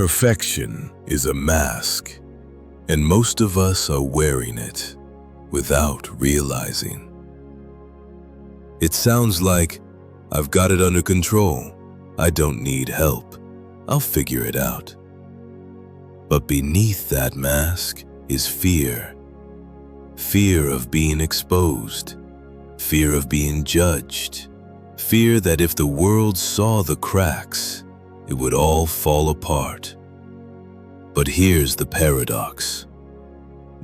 Perfection is a mask, and most of us are wearing it without realizing. It sounds like, "I've got it under control. I don't need help. I'll figure it out." But beneath that mask is fear. Fear of being exposed. Fear of being judged. Fear that if the world saw the cracks, it would all fall apart. But here's the paradox.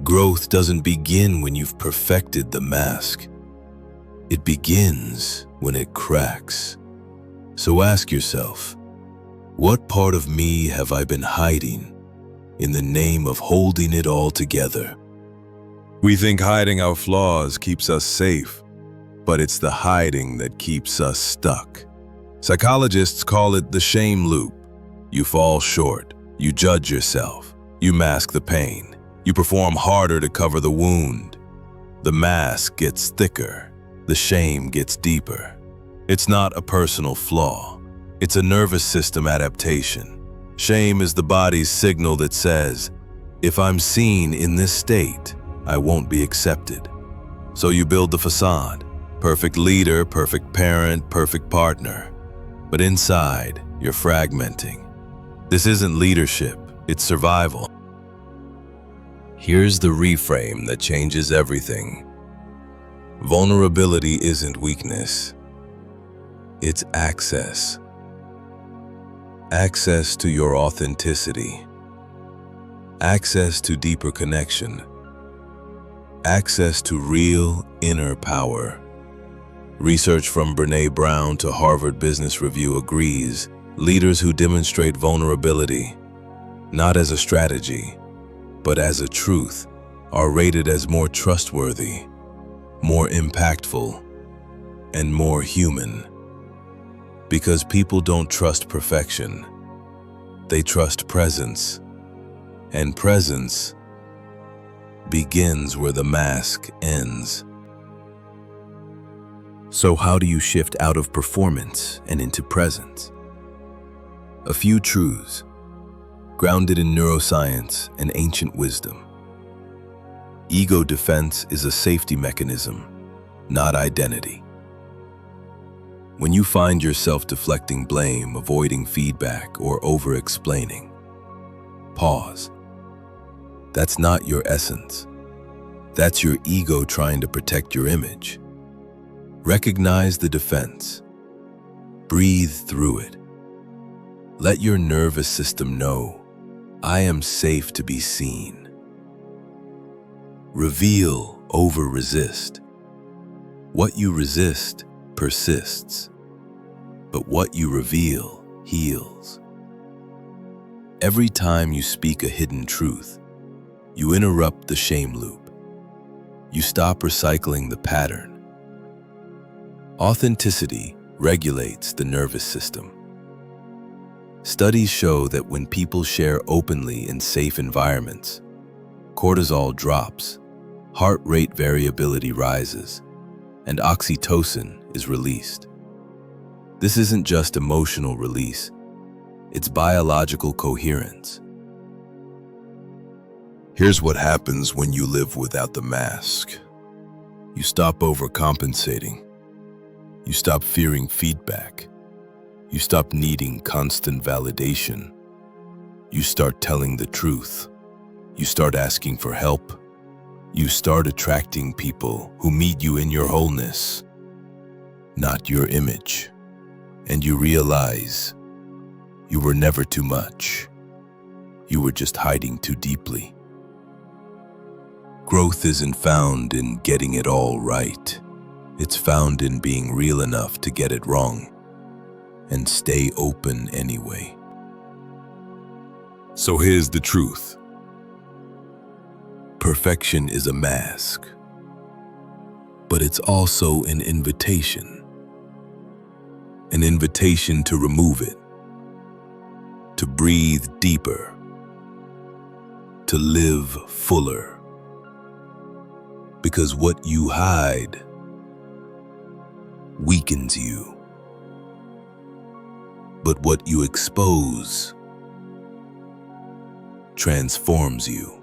Growth doesn't begin when you've perfected the mask. It begins when it cracks. So ask yourself, what part of me have I been hiding in the name of holding it all together? We think hiding our flaws keeps us safe, but it's the hiding that keeps us stuck. Psychologists call it the shame loop. You fall short, you judge yourself, you mask the pain, you perform harder to cover the wound. The mask gets thicker, the shame gets deeper. It's not a personal flaw, it's a nervous system adaptation. Shame is the body's signal that says, if I'm seen in this state, I won't be accepted. So you build the facade. Perfect leader, perfect parent, perfect partner. But inside, you're fragmenting. This isn't leadership, it's survival. Here's the reframe that changes everything. Vulnerability isn't weakness. It's access. Access to your authenticity. Access to deeper connection. Access to real inner power. Research from Brené Brown to Harvard Business Review agrees leaders who demonstrate vulnerability, not as a strategy, but as a truth, are rated as more trustworthy, more impactful, and more human. Because people don't trust perfection, they trust presence, and presence begins where the mask ends. So how do you shift out of performance and into presence? A few truths, grounded in neuroscience and ancient wisdom. Ego defense is a safety mechanism, not identity. When you find yourself deflecting blame, avoiding feedback, or over-explaining, pause. That's not your essence. That's your ego trying to protect your image. Recognize the defense. Breathe through it. Let your nervous system know, I am safe to be seen. Reveal over resist. What you resist persists, but what you reveal heals. Every time you speak a hidden truth, you interrupt the shame loop. You stop recycling the pattern. Authenticity regulates the nervous system. Studies show that when people share openly in safe environments, cortisol drops, heart rate variability rises, and oxytocin is released. This isn't just emotional release, it's biological coherence. Here's what happens when you live without the mask. You stop overcompensating. You stop fearing feedback. You stop needing constant validation. You start telling the truth. You start asking for help. You start attracting people who meet you in your wholeness, not your image. And you realize you were never too much. You were just hiding too deeply. Growth isn't found in getting it all right. It's found in being real enough to get it wrong and stay open anyway. So here's the truth. Perfection is a mask, but it's also an invitation. An invitation to remove it, to breathe deeper, to live fuller. Because what you hide weakens you, but what you expose transforms you.